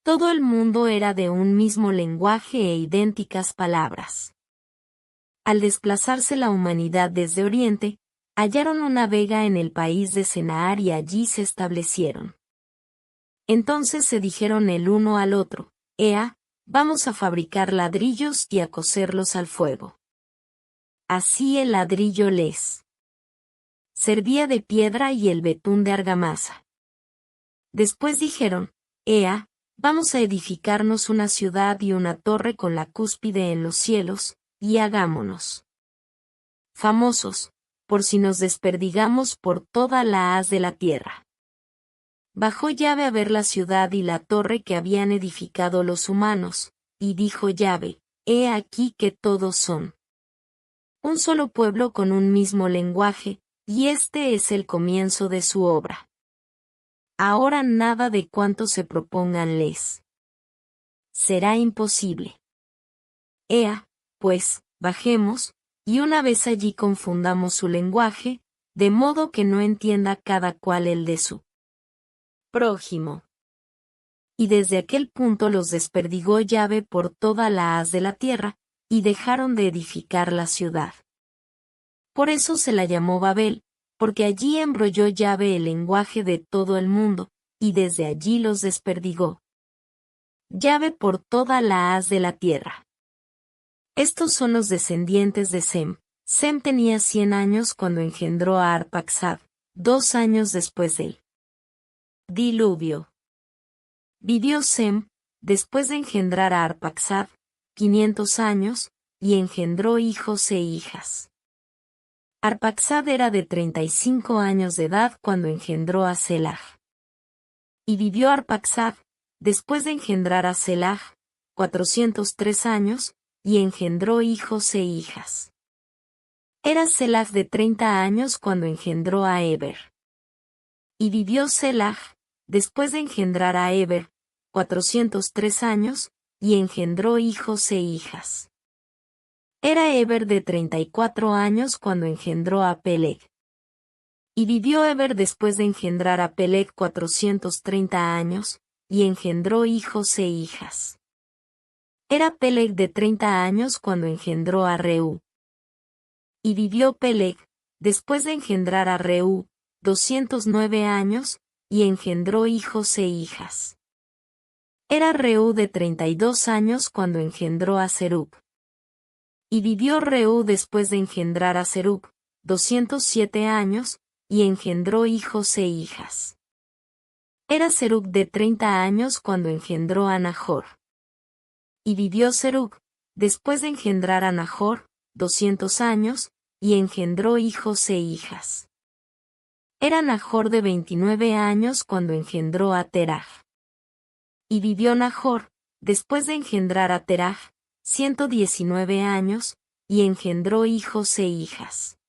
Todo el mundo era de un mismo lenguaje e idénticas palabras. Al desplazarse la humanidad desde Oriente, hallaron una vega en el país de Senaar y allí se establecieron. Entonces se dijeron el uno al otro: Ea, vamos a fabricar ladrillos y a cocerlos al fuego. Así el ladrillo les servía de piedra y el betún de argamasa. Después dijeron: Ea, vamos a edificarnos una ciudad y una torre con la cúspide en los cielos, y hagámonos famosos, por si nos desperdigamos por toda la haz de la tierra. Bajó Yahvé a ver la ciudad y la torre que habían edificado los humanos, y dijo Yahvé: He aquí que todos son un solo pueblo con un mismo lenguaje, y este es el comienzo de su obra. Ahora nada de cuanto se propongan les será imposible. Ea, pues, bajemos, y una vez allí confundamos su lenguaje, de modo que no entienda cada cual el de su prójimo. Y desde aquel punto los desperdigó Yahvé por toda la haz de la tierra, y dejaron de edificar la ciudad. Por eso se la llamó Babel, porque allí embrolló Yahvé el lenguaje de todo el mundo, y desde allí los desperdigó Yahvé por toda la haz de la tierra. Estos son los descendientes de Sem. Sem tenía 100 años cuando engendró a Arpaxad, 2 años después del diluvio. Vivió Sem, después de engendrar a Arpaxad, 500 años, y engendró hijos e hijas. Arpaxad era de 35 años de edad cuando engendró a Selah. Y vivió Arpaxad, después de engendrar a Selah, 403 años, y engendró hijos e hijas. Era Selah de 30 años cuando engendró a Eber. Y vivió Selah, después de engendrar a Eber, 403 años, y engendró hijos e hijas. Era Eber de 34 años cuando engendró a Peleg. Y vivió Eber después de engendrar a Peleg 430 años, y engendró hijos e hijas. Era Peleg de 30 años cuando engendró a Reú. Y vivió Peleg, después de engendrar a Reú, 209 años, y engendró hijos e hijas. Era Reú de 32 años cuando engendró a Serug. Y vivió Reú después de engendrar a Serug, 207 años, y engendró hijos e hijas. Era Serug de 30 años cuando engendró a Nahor. Y vivió Serug, después de engendrar a Nahor, 200 años, y engendró hijos e hijas. Era Nahor de 29 años cuando engendró a Terah. Y vivió Nahor, después de engendrar a Terah, 119 años, y engendró hijos e hijas.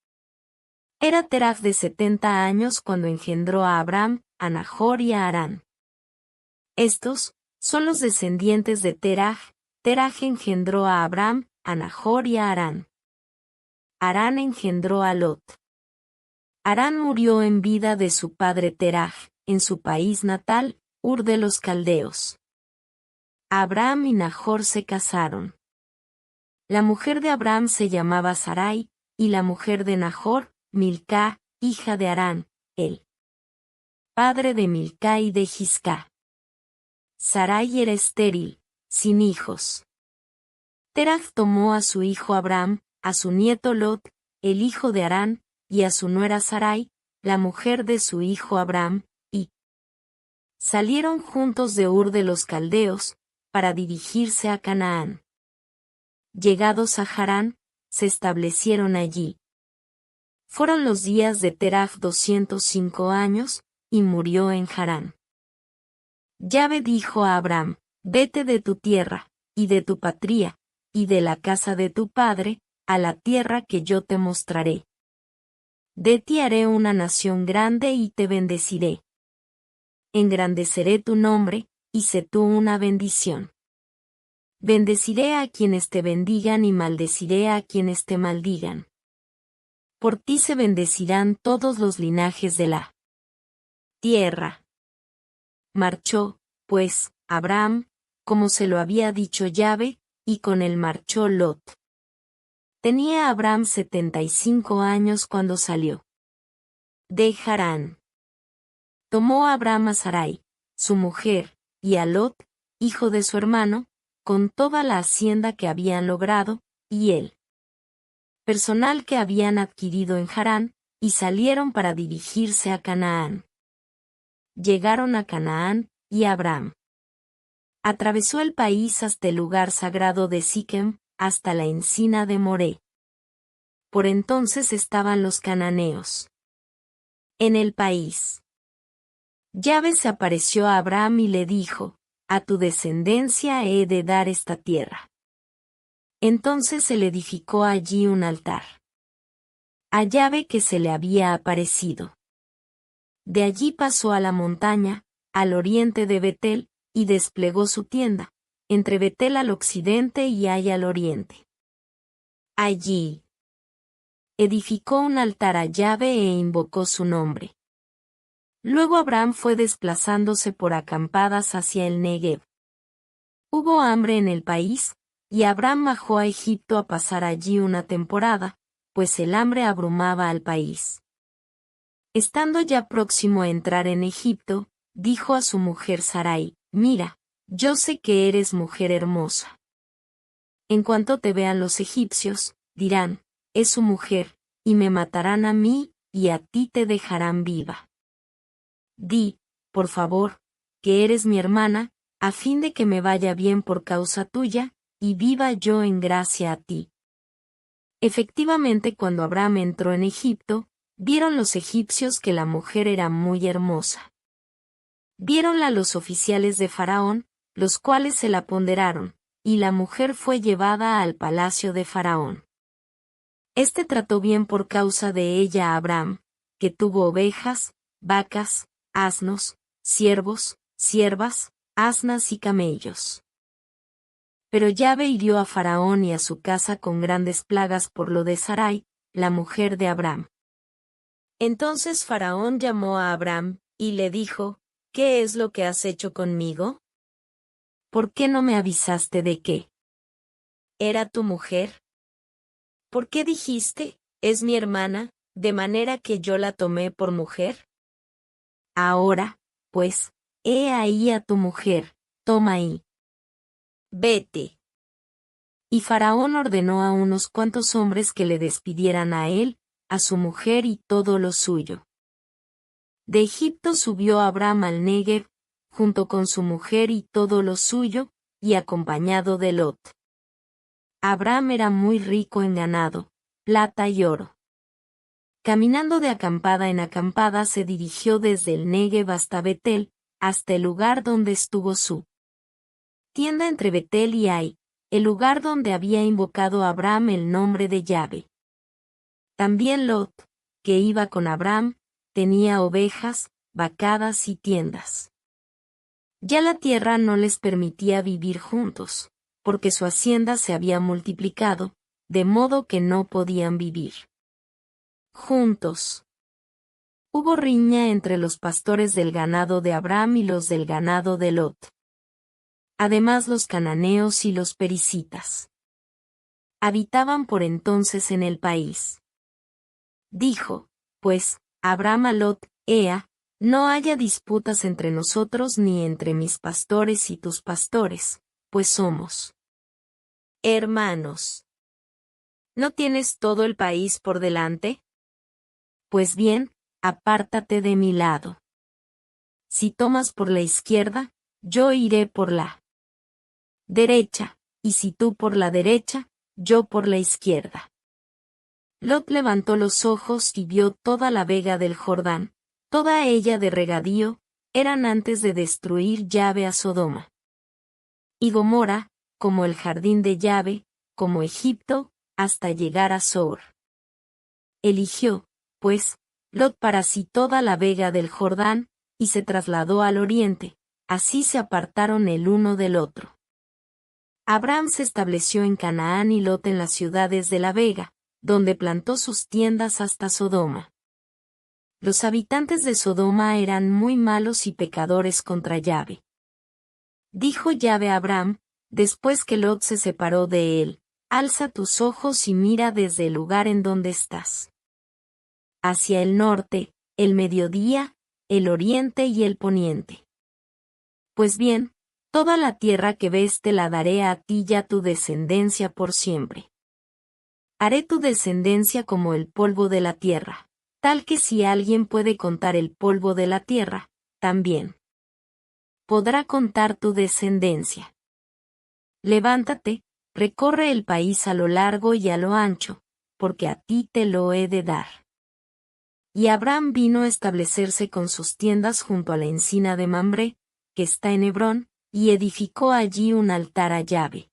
Era Terah de 70 años cuando engendró a Abram, a Nahor y a Harán. Estos son los descendientes de Terah. Terah engendró a Abram, a Nahor y a Harán. Harán engendró a Lot. Harán murió en vida de su padre Terah, en su país natal, Ur de los Caldeos. Abram y Nahor se casaron. La mujer de Abram se llamaba Sarai, y la mujer de Nahor, Milcá, hija de Harán, el padre de Milcá y de Giscá. Sarai era estéril, sin hijos. Terah tomó a su hijo Abram, a su nieto Lot, el hijo de Harán, y a su nuera Sarai, la mujer de su hijo Abram, y salieron juntos de Ur de los Caldeos, para dirigirse a Canaán. Llegados a Harán, se establecieron allí. Fueron los días de Terah 205 años, y murió en Harán. Yahvé dijo a Abram: Vete de tu tierra, y de tu patria, y de la casa de tu padre, a la tierra que yo te mostraré. De ti haré una nación grande y te bendeciré. Engrandeceré tu nombre, y sé tú una bendición. Bendeciré a quienes te bendigan y maldeciré a quienes te maldigan. Por ti se bendecirán todos los linajes de la tierra. Marchó, pues, Abram, como se lo había dicho Yahvé, y con él marchó Lot. Tenía Abram 75 años cuando salió de Harán. Tomó Abram a Sarai, su mujer, y a Lot, hijo de su hermano, con toda la hacienda que habían logrado, y el personal que habían adquirido en Harán, y salieron para dirigirse a Canaán. Llegaron a Canaán, y Abram atravesó el país hasta el lugar sagrado de Siquem, hasta la encina de Moré. Por entonces estaban los cananeos en el país. Yahvé se apareció a Abram y le dijo: a tu descendencia he de dar esta tierra. Entonces se le edificó allí un altar a Yahvé que se le había aparecido. De allí pasó a la montaña, al oriente de Betel, y desplegó su tienda, entre Betel al occidente y Ai al oriente. Allí edificó un altar a Yahvé e invocó su nombre. Luego Abram fue desplazándose por acampadas hacia el Negev. Hubo hambre en el país, y Abram bajó a Egipto a pasar allí una temporada, pues el hambre abrumaba al país. Estando ya próximo a entrar en Egipto, dijo a su mujer Sarai: mira, yo sé que eres mujer hermosa. En cuanto te vean los egipcios, dirán: es su mujer, y me matarán a mí, y a ti te dejarán viva. Di, por favor, que eres mi hermana, a fin de que me vaya bien por causa tuya, y viva yo en gracia a ti. Efectivamente, cuando Abram entró en Egipto, vieron los egipcios que la mujer era muy hermosa. Viéronla los oficiales de Faraón, los cuales se la ponderaron, y la mujer fue llevada al palacio de Faraón. Este trató bien por causa de ella a Abram, que tuvo ovejas, vacas, asnos, siervos, siervas, asnas y camellos. Pero Yahvé hirió a Faraón y a su casa con grandes plagas por lo de Sarai, la mujer de Abram. Entonces Faraón llamó a Abram, y le dijo: ¿qué es lo que has hecho conmigo? ¿Por qué no me avisaste de que era tu mujer? ¿Por qué dijiste: es mi hermana, de manera que yo la tomé por mujer? Ahora, pues, he ahí a tu mujer, toma y vete. Y Faraón ordenó a unos cuantos hombres que le despidieran a él, a su mujer y todo lo suyo. De Egipto subió Abram al Negev, junto con su mujer y todo lo suyo, y acompañado de Lot. Abram era muy rico en ganado, plata y oro. Caminando de acampada en acampada se dirigió desde el Negev hasta Betel, hasta el lugar donde estuvo su tienda entre Betel y Ai, el lugar donde había invocado Abram el nombre de Yahvé. También Lot, que iba con Abram, tenía ovejas, vacadas y tiendas. Ya la tierra no les permitía vivir juntos, porque su hacienda se había multiplicado, de modo que no podían vivir juntos. Hubo riña entre los pastores del ganado de Abram y los del ganado de Lot. Además los cananeos y los pericitas habitaban por entonces en el país. Dijo, pues, Abram a Lot: Ea, no haya disputas entre nosotros ni entre mis pastores y tus pastores, pues somos hermanos. ¿No tienes todo el país por delante? Pues bien, apártate de mi lado. Si tomas por la izquierda, yo iré por la derecha, y si tú por la derecha, yo por la izquierda. Lot levantó los ojos y vio toda la vega del Jordán, toda ella de regadío, eran antes de destruir Yahvé a Sodoma y Gomorra, como el jardín de Yahvé, como Egipto, hasta llegar a Zoar. Eligió, pues, Lot para sí toda la vega del Jordán, y se trasladó al oriente, así se apartaron el uno del otro. Abram se estableció en Canaán y Lot en las ciudades de la vega, donde plantó sus tiendas hasta Sodoma. Los habitantes de Sodoma eran muy malos y pecadores contra Yahvé. Dijo Yahvé a Abram, después que Lot se separó de él, alza tus ojos y mira desde el lugar en donde estás. Hacia el norte, el mediodía, el oriente y el poniente. Pues bien, toda la tierra que ves te la daré a ti y a tu descendencia por siempre. Haré tu descendencia como el polvo de la tierra, tal que si alguien puede contar el polvo de la tierra, también podrá contar tu descendencia. Levántate, recorre el país a lo largo y a lo ancho, porque a ti te lo he de dar. Y Abram vino a establecerse con sus tiendas junto a la encina de Mambré, que está en Hebrón, y edificó allí un altar a Yahvé.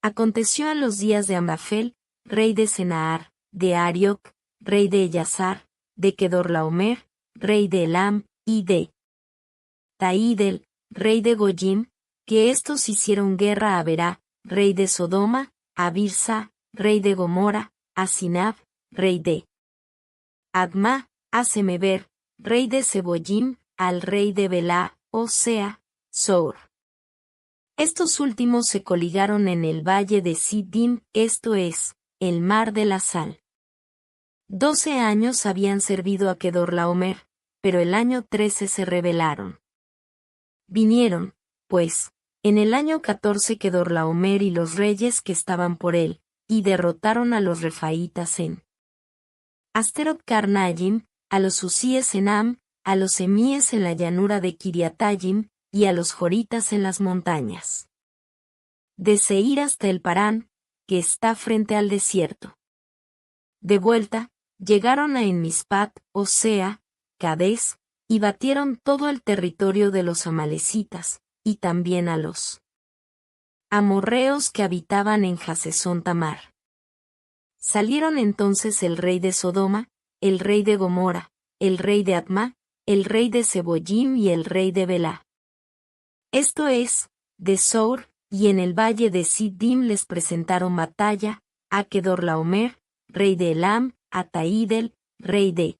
Aconteció en los días de Amrafel, rey de Senahar, de Arioc, rey de Ellasar, de Kedorlaomer, rey de Elam, y de Taidel, rey de Goyim, que éstos hicieron guerra a Berá, rey de Sodoma, a Birsa, rey de Gomorra, a Sinab, rey de Adma, a Semeber, rey de Seboyim, al rey de Belá, o sea, Sour. Estos últimos se coligaron en el valle de Siddim, esto es, el mar de la sal. 12 años habían servido a Kedorlaomer, pero el año 13 se rebelaron. Vinieron, pues, en el año 14 Kedorlaomer y los reyes que estaban por él, y derrotaron a los refaítas en Asterot Karnayim, a los usíes en Am, a los emíes en la llanura de Kiriatayim, y a los joritas en las montañas. De Seir hasta el Parán, que está frente al desierto. De vuelta, llegaron a Enmispat, o sea, Cades, y batieron todo el territorio de los amalecitas, y también a los amorreos que habitaban en Hasesón Tamar. Salieron entonces el rey de Sodoma, el rey de Gomorra, el rey de Adma, el rey de Seboyim y el rey de Belá. Esto es, de Sour, y en el valle de Siddim les presentaron batalla, a Kedorlaomer, rey de Elam, a Taidel, rey de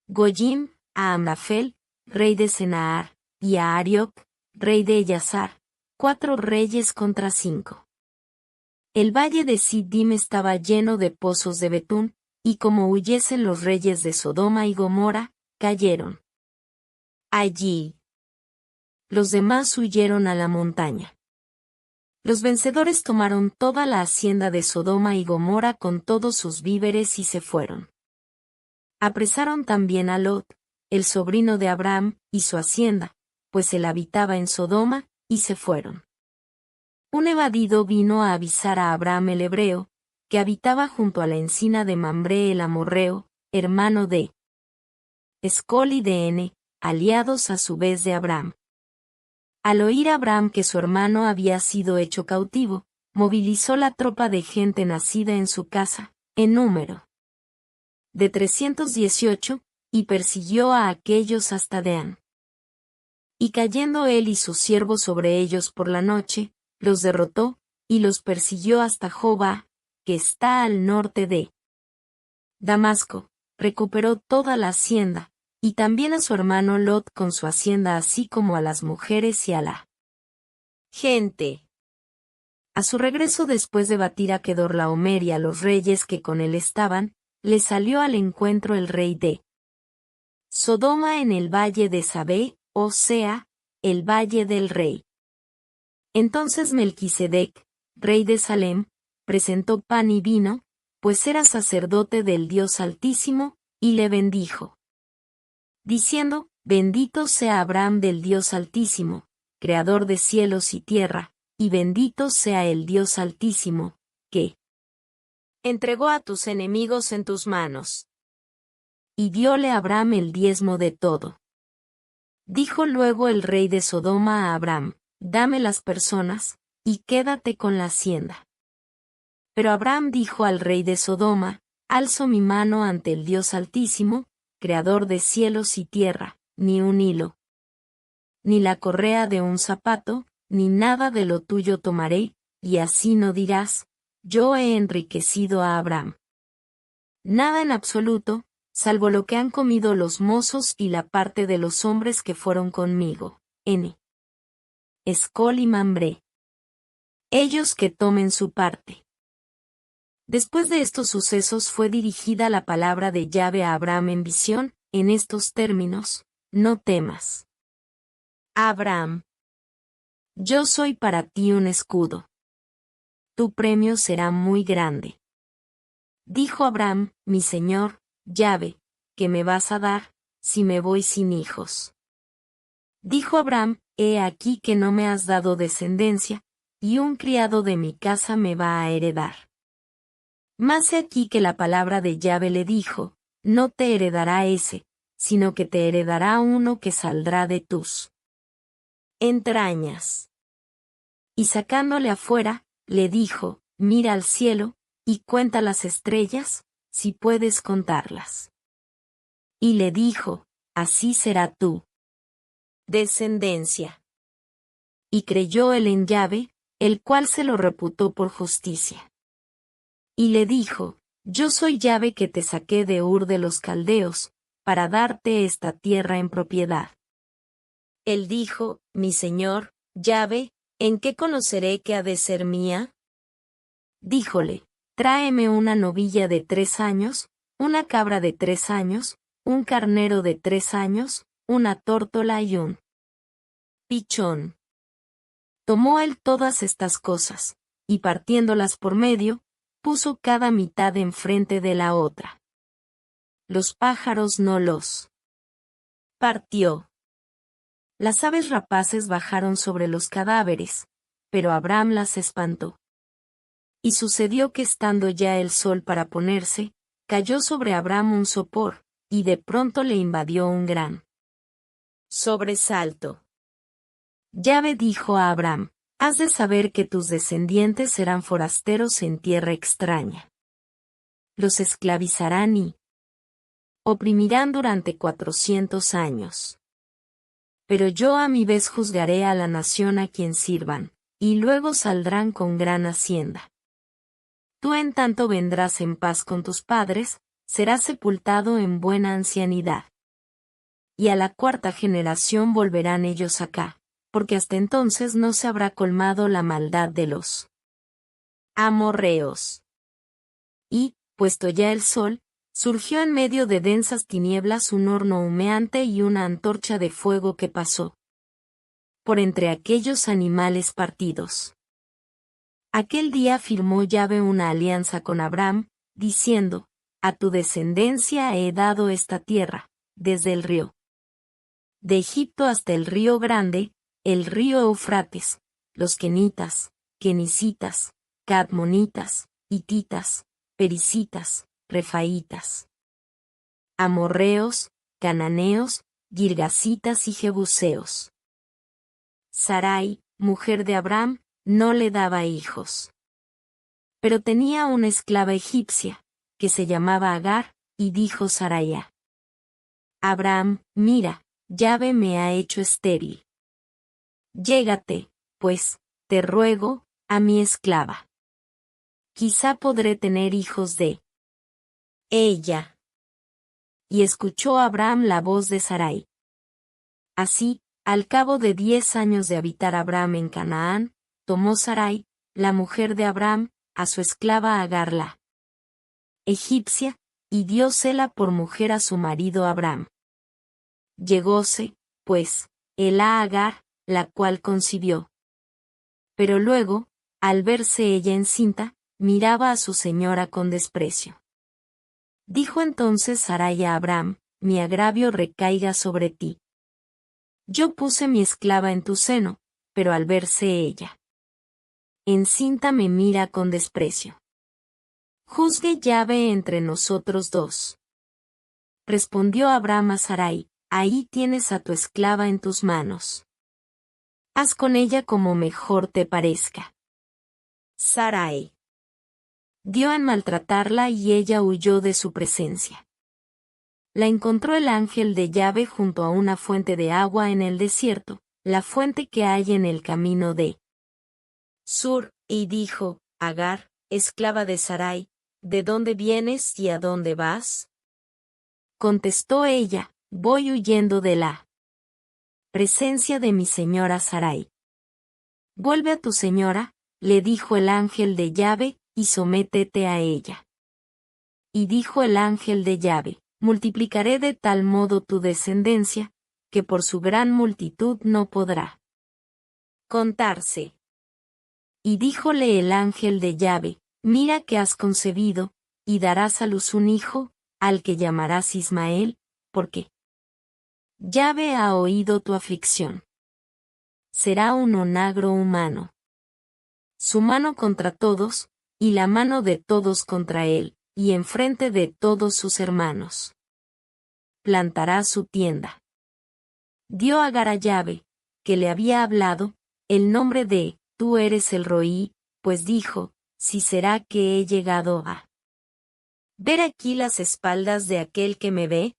Goyim, a Amrafel, rey de Senahar, y a Arioc, rey de Ellasar, 4 reyes contra 5. El valle de Siddim estaba lleno de pozos de betún, y como huyesen los reyes de Sodoma y Gomorra, cayeron allí. Los demás huyeron a la montaña. Los vencedores tomaron toda la hacienda de Sodoma y Gomorra con todos sus víveres y se fueron. Apresaron también a Lot, el sobrino de Abram, y su hacienda, pues él habitaba en Sodoma, y se fueron. Un evadido vino a avisar a Abram el hebreo, que habitaba junto a la encina de Mambré el amorreo, hermano de Escol y de Ene, aliados a su vez de Abram. Al oír Abram que su hermano había sido hecho cautivo, movilizó la tropa de gente nacida en su casa, en número de 318, y persiguió a aquellos hasta Deán. Y cayendo él y sus siervos sobre ellos por la noche, los derrotó, y los persiguió hasta Jobá, que está al norte de Damasco, recuperó toda la hacienda, y también a su hermano Lot con su hacienda así como a las mujeres y a la gente. A su regreso después de batir a Kedorlaomer y a los reyes que con él estaban, le salió al encuentro el rey de Sodoma en el valle de Sabé, o sea, el valle del rey. Entonces Melquisedec, rey de Salem, presentó pan y vino, pues era sacerdote del Dios Altísimo, y le bendijo, diciendo, bendito sea Abraham del Dios Altísimo, creador de cielos y tierra, y bendito sea el Dios Altísimo, que entregó a tus enemigos en tus manos. Y dióle a Abraham el diezmo de todo. Dijo luego el rey de Sodoma a Abraham, dame las personas, y quédate con la hacienda. Pero Abraham dijo al rey de Sodoma, alzo mi mano ante el Dios Altísimo, creador de cielos y tierra, ni un hilo, ni la correa de un zapato, ni nada de lo tuyo tomaré, y así no dirás, yo he enriquecido a Abraham. Nada en absoluto, salvo lo que han comido los mozos y la parte de los hombres que fueron conmigo. N. Escol y Mambré. Ellos que tomen su parte. Después de estos sucesos fue dirigida la palabra de Yahvé a Abraham en visión, en estos términos: no temas. Abraham, yo soy para ti un escudo. Tu premio será muy grande. Dijo Abraham: mi señor, Yahvé, ¿qué me vas a dar, si me voy sin hijos? Dijo Abraham: he aquí que no me has dado descendencia, y un criado de mi casa me va a heredar. Mas he aquí que la palabra de Yahvé le dijo: no te heredará ese, sino que te heredará uno que saldrá de tus entrañas. Y sacándole afuera, le dijo: mira al cielo, y cuenta las estrellas, si puedes contarlas. Y le dijo: así será tu descendencia. Y creyó él en Yahvé, el cual se lo reputó por justicia. Y le dijo: yo soy Yahvé que te saqué de Ur de los Caldeos, para darte esta tierra en propiedad. Él dijo: mi señor, Yahvé, ¿en qué conoceré que ha de ser mía? Díjole: tráeme una novilla de 3 años, una cabra de 3 años, un carnero de 3 años, una tórtola y un pichón. Tomó él todas estas cosas, y partiéndolas por medio, puso cada mitad enfrente de la otra. Los pájaros no los partió. Las aves rapaces bajaron sobre los cadáveres, pero Abraham las espantó. Y sucedió que estando ya el sol para ponerse, cayó sobre Abraham un sopor, y de pronto le invadió un gran sobresalto. Yahvé dijo a Abraham: has de saber que tus descendientes serán forasteros en tierra extraña. Los esclavizarán y oprimirán durante 400 años. Pero yo a mi vez juzgaré a la nación a quien sirvan, y luego saldrán con gran hacienda. Tú en tanto vendrás en paz con tus padres, serás sepultado en buena ancianidad. Y a la 4ª generación volverán ellos acá, porque hasta entonces no se habrá colmado la maldad de los amorreos. Y, puesto ya el sol, surgió en medio de densas tinieblas un horno humeante y una antorcha de fuego que pasó por entre aquellos animales partidos. Aquel día firmó Yahvé una alianza con Abraham, diciendo: a tu descendencia he dado esta tierra, desde el río de Egipto hasta el río grande, el río Eufrates, los kenitas, kenicitas, cadmonitas, hititas, pericitas, refaitas, amorreos, cananeos, girgasitas y jebuseos. Sarai, mujer de Abraham, no le daba hijos. Pero tenía una esclava egipcia, que se llamaba Agar, y dijo Sarai a Abraham: mira, Yahvé me ha hecho estéril. Llégate, pues, te ruego, a mi esclava. Quizá podré tener hijos de ella. Y escuchó Abraham la voz de Sarai. Así, al cabo de 10 años de habitar Abraham en Canaán, tomó Sarai, la mujer de Abraham, a su esclava Agar la egipcia, y diósela por mujer a su marido Abraham. Llegóse, pues, él a Agar, la cual concibió. Pero luego, al verse ella encinta, miraba a su señora con desprecio. Dijo entonces Sarai a Abraham: mi agravio recaiga sobre ti. Yo puse mi esclava en tu seno, pero al verse ella encinta me mira con desprecio. Juzgue Yahvé entre nosotros dos. Respondió Abraham a Sarai: ahí tienes a tu esclava en tus manos. Haz con ella como mejor te parezca. Sarai dio en maltratarla y ella huyó de su presencia. La encontró el ángel de Yahvé junto a una fuente de agua en el desierto, la fuente que hay en el camino de Sur, y dijo: Agar, esclava de Sarai, ¿de dónde vienes y a dónde vas? Contestó ella: voy huyendo de la presencia de mi señora Sarai. Vuelve a tu señora, le dijo el ángel de Yahvé, y sométete a ella. Y dijo el ángel de Yahvé, multiplicaré de tal modo tu descendencia, que por su gran multitud no podrá contarse. Y díjole el ángel de Yahvé, mira que has concebido, y darás a luz un hijo, al que llamarás Ismael, porque Yahvé ha oído tu aflicción. Será un onagro humano. Su mano contra todos, y la mano de todos contra él, y enfrente de todos sus hermanos. Plantará su tienda. Dio a Agar a Yahvé, que le había hablado, el nombre de, tú eres el Roí, pues dijo, si será que he llegado a ver aquí las espaldas de aquel que me ve.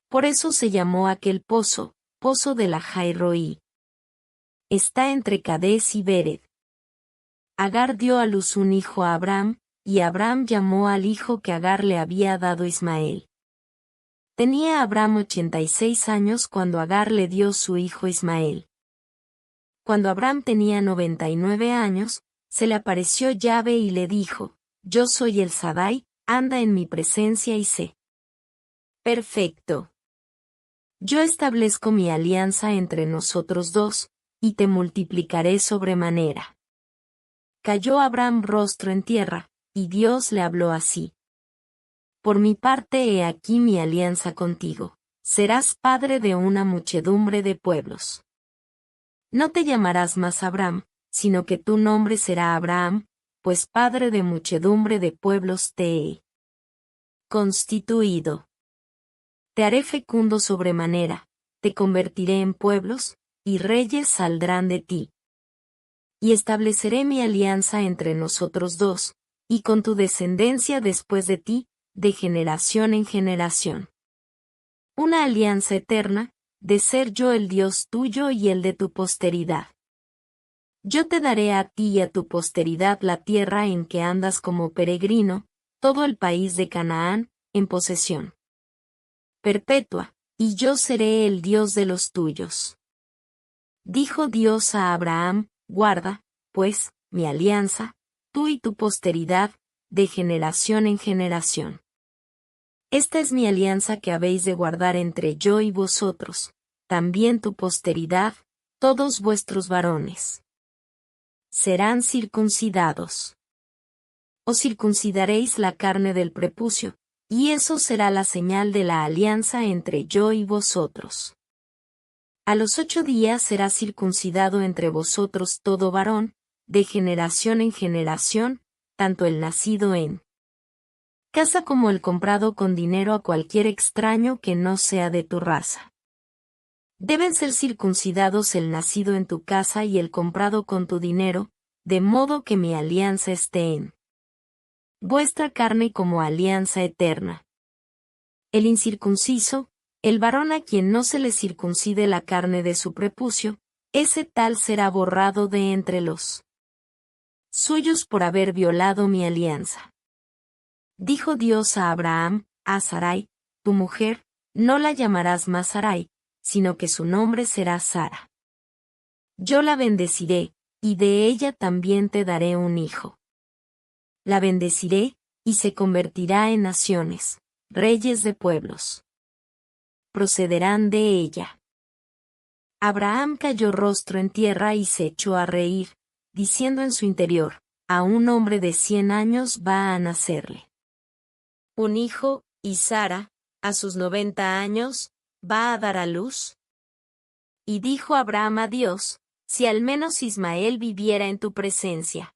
Por eso se llamó aquel pozo, pozo de la Jai Roí. Está entre Cades y Bered. Agar dio a luz un hijo a Abraham, y Abraham llamó al hijo que Agar le había dado Ismael. Tenía Abraham 86 años cuando Agar le dio su hijo Ismael. Cuando Abraham tenía 99 años, se le apareció Yahvé y le dijo, yo soy el Sadai, anda en mi presencia y sé perfecto. Yo establezco mi alianza entre nosotros dos, y te multiplicaré sobremanera. Cayó Abraham rostro en tierra, y Dios le habló así. Por mi parte he aquí mi alianza contigo, serás padre de una muchedumbre de pueblos. No te llamarás más Abraham, sino que tu nombre será Abraham, pues padre de muchedumbre de pueblos te he constituido. Te haré fecundo sobremanera, te convertiré en pueblos, y reyes saldrán de ti. Y estableceré mi alianza entre nosotros dos, y con tu descendencia después de ti, de generación en generación. Una alianza eterna, de ser yo el Dios tuyo y el de tu posteridad. Yo te daré a ti y a tu posteridad la tierra en que andas como peregrino, todo el país de Canaán, en posesión perpetua, y yo seré el Dios de los tuyos. Dijo Dios a Abraham, guarda, pues, mi alianza, tú y tu posteridad, de generación en generación. Esta es mi alianza que habéis de guardar entre yo y vosotros, también tu posteridad, todos vuestros varones serán circuncidados. Os circuncidaréis la carne del prepucio, y eso será la señal de la alianza entre yo y vosotros. A los 8 días será circuncidado entre vosotros todo varón, de generación en generación, tanto el nacido en casa como el comprado con dinero a cualquier extraño que no sea de tu raza. Deben ser circuncidados el nacido en tu casa y el comprado con tu dinero, de modo que mi alianza esté en vuestra carne como alianza eterna. El incircunciso, el varón a quien no se le circuncide la carne de su prepucio, ese tal será borrado de entre los suyos por haber violado mi alianza. Dijo Dios a Abraham, a Sarai, tu mujer, no la llamarás más Sarai, sino que su nombre será Sara. Yo la bendeciré, y de ella también te daré un hijo. La bendeciré, y se convertirá en naciones, reyes de pueblos procederán de ella. Abraham cayó rostro en tierra y se echó a reír, diciendo en su interior, a un hombre de 100 años va a nacerle un hijo, y Sara, a sus 90 años, va a dar a luz. Y dijo Abraham a Dios, si al menos Ismael viviera en tu presencia.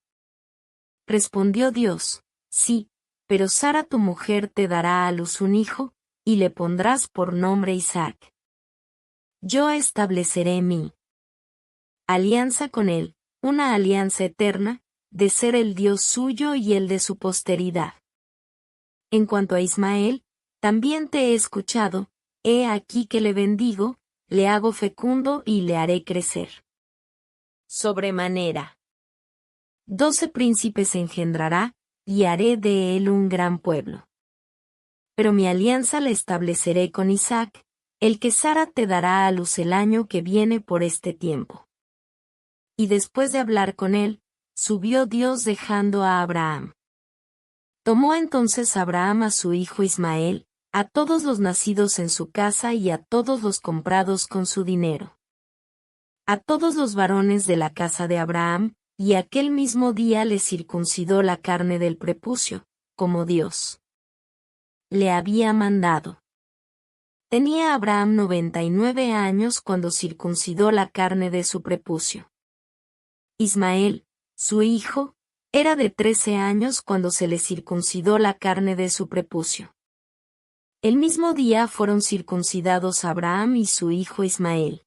Respondió Dios, sí, pero Sara tu mujer te dará a luz un hijo, y le pondrás por nombre Isaac. Yo estableceré mi alianza con él, una alianza eterna, de ser el Dios suyo y el de su posteridad. En cuanto a Ismael, también te he escuchado, he aquí que le bendigo, le hago fecundo y le haré crecer sobremanera. 12 príncipes engendrará, y haré de él un gran pueblo. Pero mi alianza la estableceré con Isaac, el que Sara te dará a luz el año que viene por este tiempo. y después de hablar con él, subió Dios dejando a Abraham. Tomó entonces Abraham a su hijo Ismael, a todos los nacidos en su casa y a todos los comprados con su dinero. A todos los varones de la casa de Abraham, y aquel mismo día le circuncidó la carne del prepucio, como Dios le había mandado. Tenía Abraham 99 años cuando circuncidó la carne de su prepucio. Ismael, su hijo, era de 13 años cuando se le circuncidó la carne de su prepucio. El mismo día fueron circuncidados Abraham y su hijo Ismael.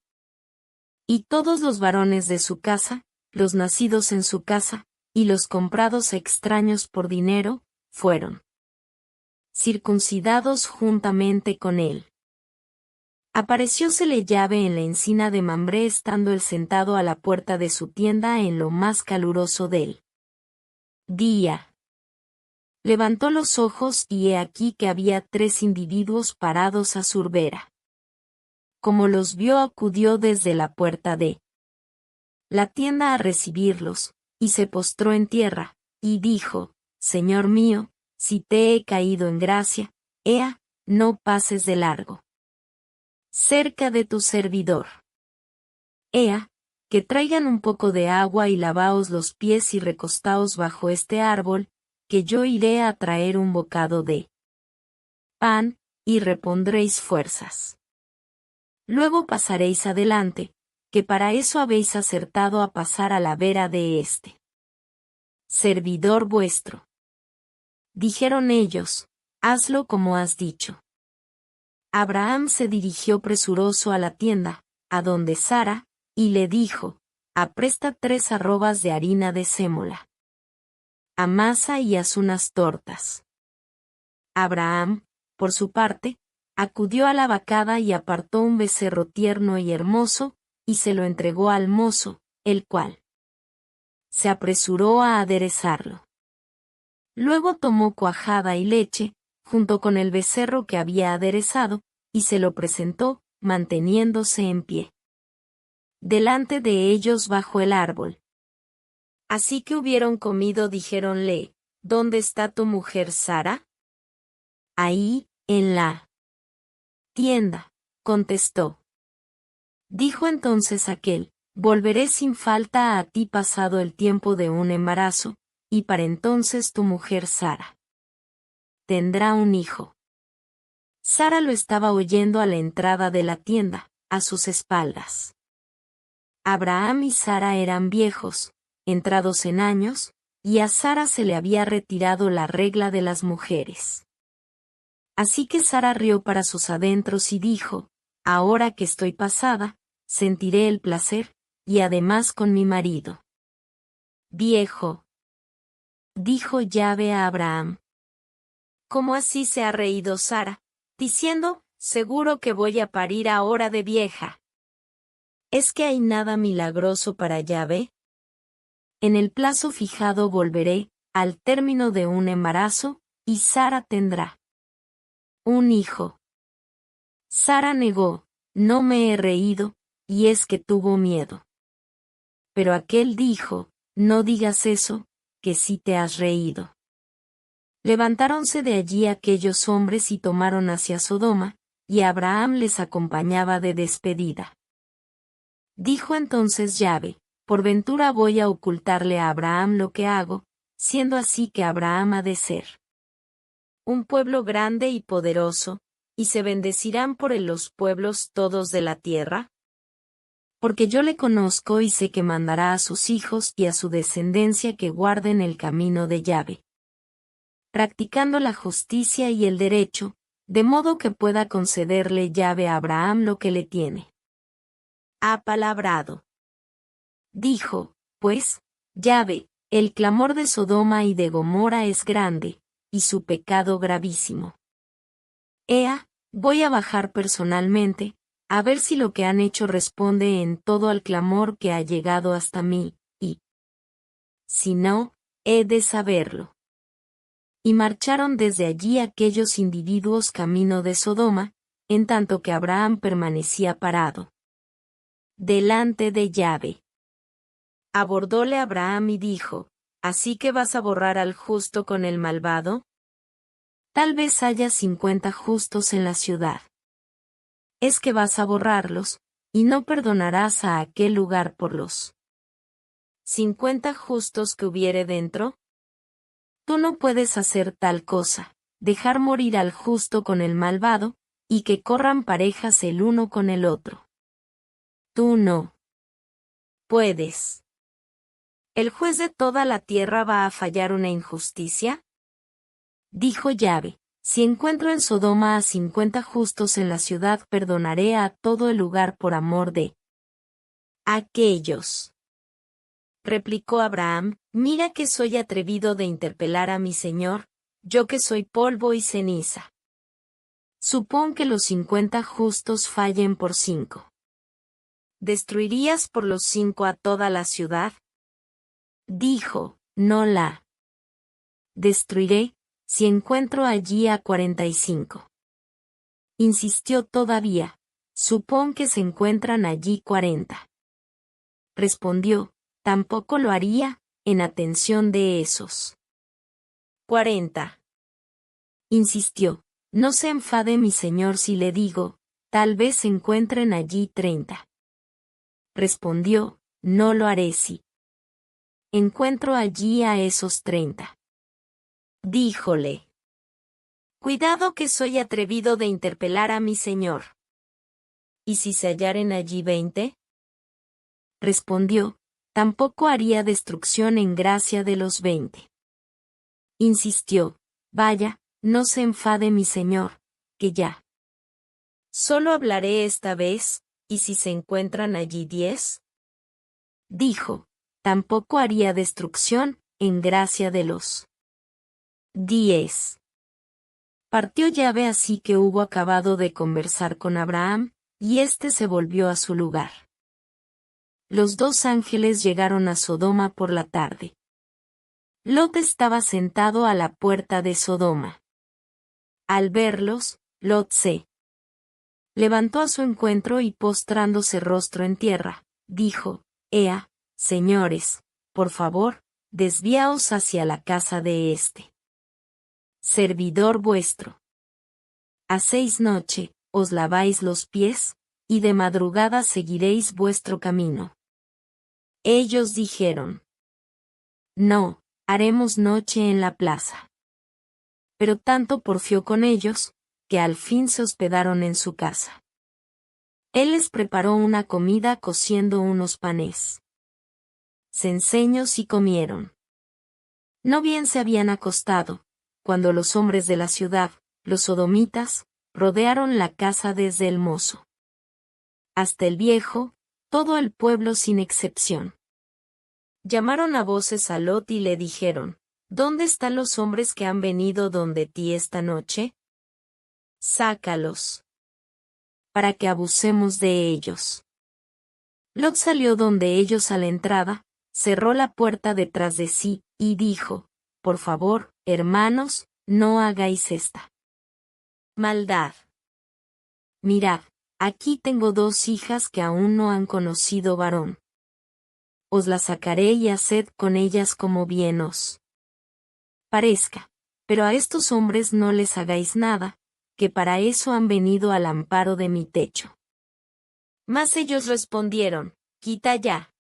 Y todos los varones de su casa, los nacidos en su casa, y los comprados extraños por dinero, fueron circuncidados juntamente con él. Apareciósele Yahvé en la encina de Mambré estando él sentado a la puerta de su tienda en lo más caluroso del día. Levantó los ojos y he aquí que había 3 individuos parados a su vera. Como los vio acudió desde la puerta de la tienda a recibirlos, y se postró en tierra, y dijo, Señor mío, si te he caído en gracia, ea, no pases de largo cerca de tu servidor. Ea, que traigan un poco de agua y lavaos los pies y recostaos bajo este árbol, que yo iré a traer un bocado de pan, y repondréis fuerzas. Luego pasaréis adelante, que para eso habéis acertado a pasar a la vera de este servidor vuestro. Dijeron ellos, hazlo como has dicho. Abraham se dirigió presuroso a la tienda, a donde Sara, y le dijo, apresta 3 arrobas de harina de sémola. Amasa y haz unas tortas. Abraham, por su parte, acudió a la vacada y apartó un becerro tierno y hermoso, y se lo entregó al mozo, el cual se apresuró a aderezarlo. Luego tomó cuajada y leche, junto con el becerro que había aderezado, y se lo presentó, manteniéndose en pie delante de ellos bajo el árbol. Así que hubieron comido, dijéronle, ¿dónde está tu mujer Sara? Ahí, en la tienda, contestó. Dijo entonces aquel, volveré sin falta a ti pasado el tiempo de un embarazo, y para entonces tu mujer Sara tendrá un hijo. Sara lo estaba oyendo a la entrada de la tienda, a sus espaldas. Abraham y Sara eran viejos, entrados en años, y a Sara se le había retirado la regla de las mujeres. Así que Sara rió para sus adentros y dijo, ahora que estoy pasada, sentiré el placer, y además con mi marido. Viejo, dijo Yahvé a Abraham. ¿Cómo así se ha reído Sara, diciendo, seguro que voy a parir ahora de vieja? ¿Es que hay nada milagroso para Yahvé? En el plazo fijado volveré, al término de un embarazo, y Sara tendrá un hijo. Sara negó, no me he reído, y es que tuvo miedo. Pero aquel dijo, no digas eso, que sí te has reído. Levantáronse de allí aquellos hombres y tomaron hacia Sodoma, y Abraham les acompañaba de despedida. Dijo entonces Yahvé, por ventura voy a ocultarle a Abraham lo que hago, siendo así que Abraham ha de ser un pueblo grande y poderoso, y se bendecirán por él los pueblos todos de la tierra. Porque yo le conozco y sé que mandará a sus hijos y a su descendencia que guarden el camino de Yahvé, practicando la justicia y el derecho, de modo que pueda concederle Yahvé a Abraham lo que le tiene apalabrado. Dijo, pues, Yahvé, el clamor de Sodoma y de Gomorra es grande, y su pecado gravísimo. Ea, voy a bajar personalmente, a ver si lo que han hecho responde en todo al clamor que ha llegado hasta mí, y si no, he de saberlo. Y marcharon desde allí aquellos individuos camino de Sodoma, en tanto que Abraham permanecía parado delante de Yahvé. Abordóle Abraham y dijo, ¿así que vas a borrar al justo con el malvado? Tal vez haya 50 justos en la ciudad. Es que vas a borrarlos, y no perdonarás a aquel lugar por los 50 justos que hubiere dentro. Tú no puedes hacer tal cosa, dejar morir al justo con el malvado, y que corran parejas el uno con el otro. Tú no puedes. ¿El juez de toda la tierra va a fallar una injusticia? Dijo Yahvé, si encuentro en Sodoma a 50 justos en la ciudad, perdonaré a todo el lugar por amor de aquellos. Replicó Abraham, mira que soy atrevido de interpelar a mi señor, yo que soy polvo y ceniza. Supón que los 50 justos fallen por 5. ¿Destruirías por los 5 a toda la ciudad? Dijo, no la destruiré, si encuentro allí a 45. Insistió todavía, supón que se encuentran allí 40. Respondió, tampoco lo haría, en atención de esos 40. Insistió, no se enfade mi señor si le digo, tal vez se encuentren allí 30. Respondió, no lo haré si encuentro allí a esos 30. Díjole, cuidado que soy atrevido de interpelar a mi señor. ¿Y si se hallaren allí 20? Respondió, tampoco haría destrucción en gracia de los 20. Insistió, vaya, no se enfade mi señor, que ya solo hablaré esta vez, ¿y si se encuentran allí 10? Dijo, tampoco haría destrucción, en gracia de los 10. Partió Yahvé así que hubo acabado de conversar con Abraham, y éste se volvió a su lugar. Los 2 ángeles llegaron a Sodoma por la tarde. Lot estaba sentado a la puerta de Sodoma. Al verlos, Lot se levantó a su encuentro y postrándose rostro en tierra, dijo, Ea, señores, por favor, desviaos hacia la casa de este servidor vuestro. Hacéis noche, os laváis los pies, y de madrugada seguiréis vuestro camino. Ellos dijeron, no, haremos noche en la plaza. Pero tanto porfió con ellos, que al fin se hospedaron en su casa. Él les preparó una comida cociendo unos panes cenceños y comieron. No bien se habían acostado, cuando los hombres de la ciudad, los sodomitas, rodearon la casa desde el mozo hasta el viejo, todo el pueblo sin excepción. Llamaron a voces a Lot y le dijeron, ¿dónde están los hombres que han venido donde ti esta noche? Sácalos, para que abusemos de ellos. Lot salió donde ellos a la entrada, cerró la puerta detrás de sí, y dijo, por favor, hermanos, no hagáis esta maldad. Mirad, aquí tengo 2 hijas que aún no han conocido varón. Os las sacaré y haced con ellas como bien os parezca, pero a estos hombres no les hagáis nada, que para eso han venido al amparo de mi techo. Mas ellos respondieron, quita ya.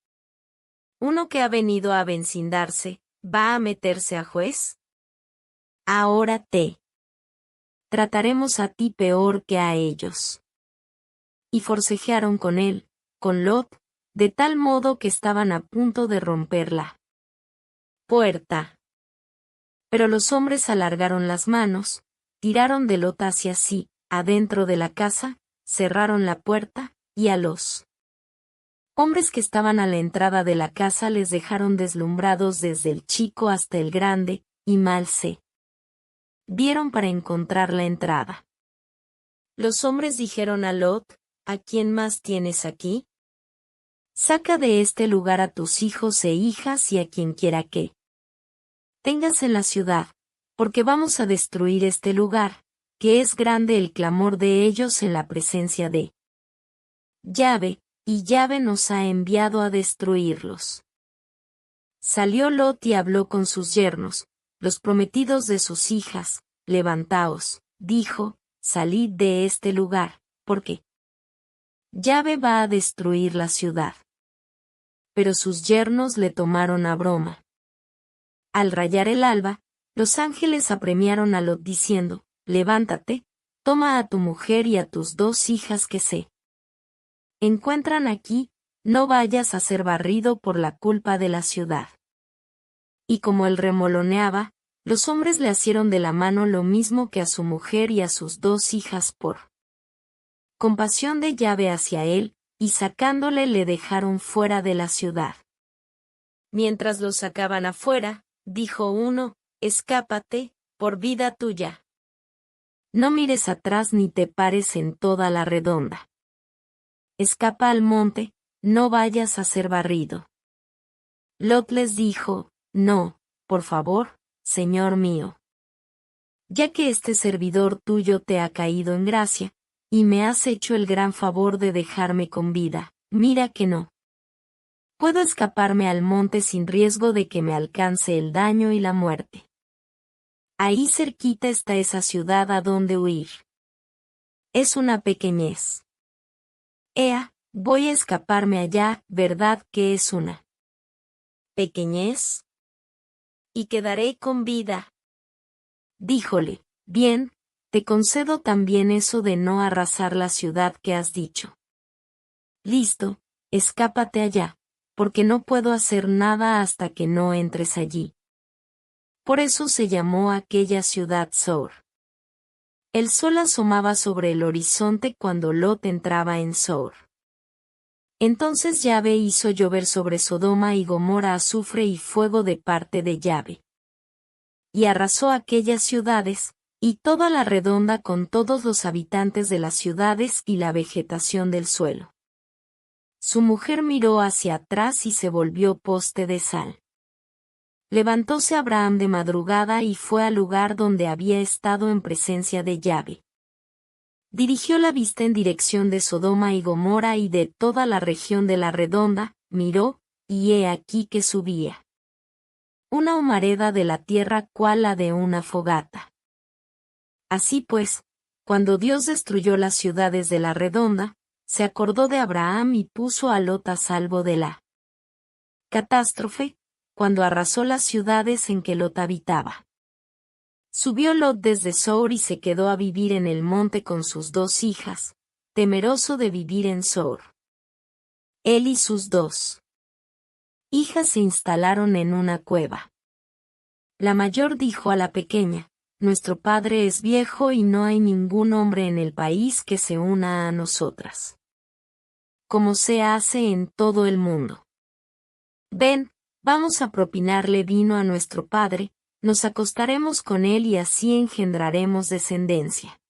Uno que ha venido a vecindarse, ¿va a meterse a juez? Ahora te trataremos a ti peor que a ellos. Y forcejearon con él, con Lot, de tal modo que estaban a punto de romper la puerta. Pero los hombres alargaron las manos, tiraron de Lot hacia sí, adentro de la casa, cerraron la puerta, y a los hombres que estaban a la entrada de la casa les dejaron deslumbrados desde el chico hasta el grande, y mal se vieron para encontrar la entrada. Los hombres dijeron a Lot, ¿a quién más tienes aquí? Saca de este lugar a tus hijos e hijas y a quien quiera que tengas en la ciudad, porque vamos a destruir este lugar, que es grande el clamor de ellos en la presencia de Yahvé, y Yahvé nos ha enviado a destruirlos. Salió Lot y habló con sus yernos, los prometidos de sus hijas. Levantaos, dijo, salid de este lugar, porque Yahvé va a destruir la ciudad. Pero sus yernos le tomaron a broma. Al rayar el alba, los ángeles apremiaron a Lot diciendo, levántate, toma a tu mujer y a tus 2 hijas que se encuentran aquí, no vayas a ser barrido por la culpa de la ciudad. Y como él remoloneaba, los hombres le asieron de la mano lo mismo que a su mujer y a sus 2 hijas por compasión de Yahvé hacia él, y sacándole le dejaron fuera de la ciudad. Mientras los sacaban afuera, dijo uno, escápate, por vida tuya. No mires atrás ni te pares en toda la redonda. Escapa al monte, no vayas a ser barrido. Lot les dijo, no, por favor, señor mío. Ya que este servidor tuyo te ha caído en gracia, y me has hecho el gran favor de dejarme con vida, mira que no puedo escaparme al monte sin riesgo de que me alcance el daño y la muerte. Ahí cerquita está esa ciudad a donde huir. Es una pequeñez. Ea, voy a escaparme allá, ¿verdad que es una pequeñez? Y quedaré con vida. Díjole, bien, te concedo también eso de no arrasar la ciudad que has dicho. Listo, escápate allá, porque no puedo hacer nada hasta que no entres allí. Por eso se llamó aquella ciudad Zoar. El sol asomaba sobre el horizonte cuando Lot entraba en Zoar. Entonces Yahvé hizo llover sobre Sodoma y Gomorra azufre y fuego de parte de Yahvé. Y arrasó aquellas ciudades, y toda la redonda con todos los habitantes de las ciudades y la vegetación del suelo. Su mujer miró hacia atrás y se volvió poste de sal. Levantóse Abraham de madrugada y fue al lugar donde había estado en presencia de Yahvé. Dirigió la vista en dirección de Sodoma y Gomorra y de toda la región de la redonda, miró, y he aquí que subía una humareda de la tierra cual la de una fogata. Así pues, cuando Dios destruyó las ciudades de la redonda, se acordó de Abraham y puso a Lot a salvo de la catástrofe, cuando arrasó las ciudades en que Lot habitaba. Subió Lot desde Zoar y se quedó a vivir en el monte con sus 2 hijas, temeroso de vivir en Zoar. Él y sus 2 hijas se instalaron en una cueva. La mayor dijo a la pequeña, nuestro padre es viejo y no hay ningún hombre en el país que se una a nosotras, como se hace en todo el mundo. Ven, vamos a propinarle vino a nuestro padre, nos acostaremos con él y así engendraremos descendencia.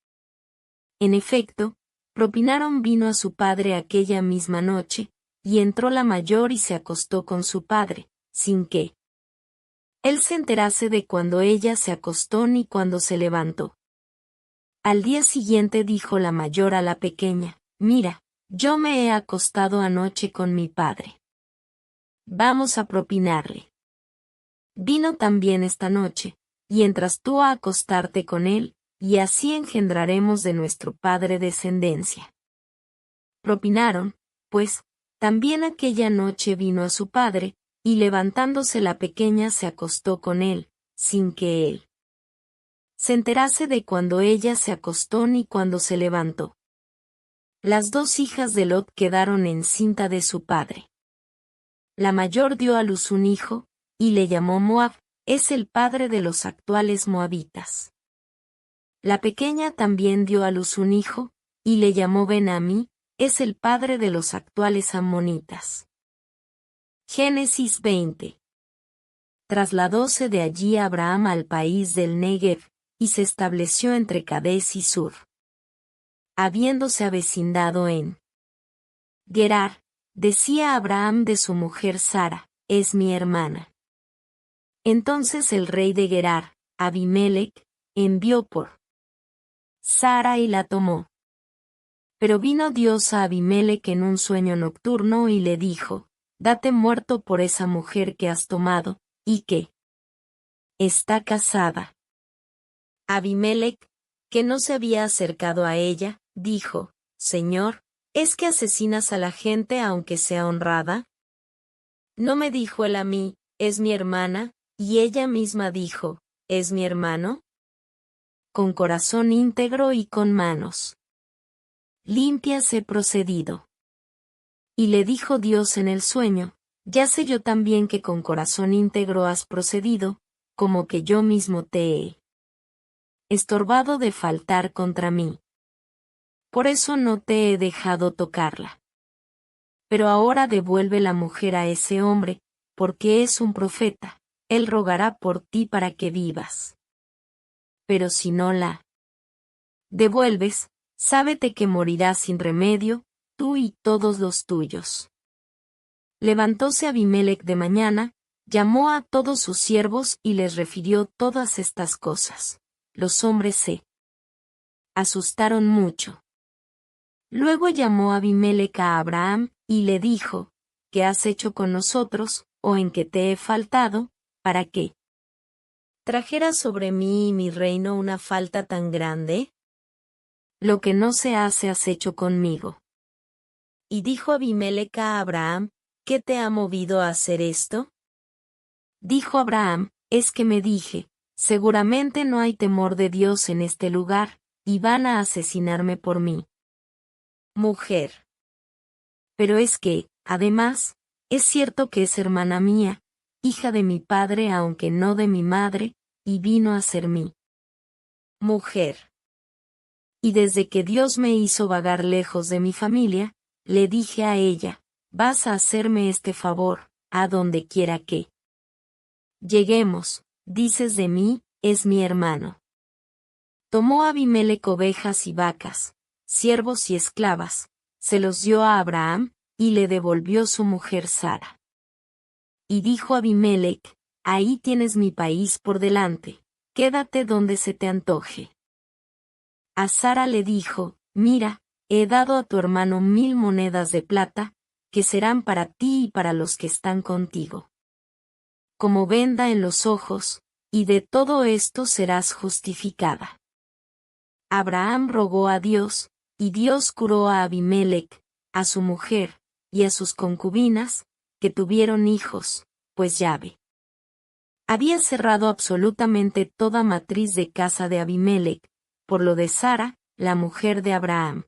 En efecto, propinaron vino a su padre aquella misma noche, y entró la mayor y se acostó con su padre, sin que él se enterase de cuando ella se acostó ni cuando se levantó. Al día siguiente dijo la mayor a la pequeña, mira, yo me he acostado anoche con mi padre. Vamos a propinarle vino también esta noche, y entras tú a acostarte con él, y así engendraremos de nuestro padre descendencia. Propinaron, pues, también aquella noche vino a su padre, y levantándose la pequeña se acostó con él, sin que él se enterase de cuando ella se acostó ni cuando se levantó. Las 2 hijas de Lot quedaron encinta de su padre. La mayor dio a luz un hijo, y le llamó Moab, es el padre de los actuales moabitas. La pequeña también dio a luz un hijo, y le llamó Ben-Amí, es el padre de los actuales ammonitas. Génesis 20. Trasladóse de allí Abraham al país del Negev, y se estableció entre Cades y Sur. Habiéndose avecindado en Gerar, decía Abraham de su mujer Sara, es mi hermana. Entonces el rey de Gerar, Abimelech, envió por Sara y la tomó. Pero vino Dios a Abimelech en un sueño nocturno y le dijo, date muerto por esa mujer que has tomado, y que está casada. Abimelec, que no se había acercado a ella, dijo, Señor, ¿es que asesinas a la gente aunque sea honrada? ¿No me dijo él a mí, es mi hermana, y ella misma dijo, es mi hermano? Con corazón íntegro y con manos limpias he procedido. Y le dijo Dios en el sueño, ya sé yo también que con corazón íntegro has procedido, como que yo mismo te he estorbado de faltar contra mí. Por eso no te he dejado tocarla. Pero ahora devuelve la mujer a ese hombre, porque es un profeta, él rogará por ti para que vivas. Pero si no la devuelves, sábete que morirás sin remedio, tú y todos los tuyos. Levantóse Abimelec de mañana, llamó a todos sus siervos y les refirió todas estas cosas. Los hombres se asustaron mucho. Luego llamó Abimelec a Abraham, y le dijo, ¿qué has hecho con nosotros, o en qué te he faltado, para que trajeras sobre mí y mi reino una falta tan grande? Lo que no se hace has hecho conmigo. Y dijo Abimelec a Abraham, ¿qué te ha movido a hacer esto? Dijo Abraham, es que me dije, seguramente no hay temor de Dios en este lugar, y van a asesinarme por mí. Mujer. Pero es que, además, es cierto que es hermana mía, hija de mi padre aunque no de mi madre, y vino a ser mi mujer. Y desde que Dios me hizo vagar lejos de mi familia, le dije a ella, vas a hacerme este favor, a donde quiera que lleguemos, dices de mí, es mi hermano. Tomó Abimelec ovejas y vacas, siervos y esclavas, se los dio a Abraham, y le devolvió su mujer Sara. Y dijo Abimelec, ahí tienes mi país por delante, quédate donde se te antoje. A Sara le dijo, mira, he dado a tu hermano 1000 monedas de plata, que serán para ti y para los que están contigo. Como venda en los ojos, y de todo esto serás justificada. Abraham rogó a Dios, y Dios curó a Abimelec, a su mujer, y a sus concubinas, que tuvieron hijos, pues Yahvé había cerrado absolutamente toda matriz de casa de Abimelec, por lo de Sara, la mujer de Abraham.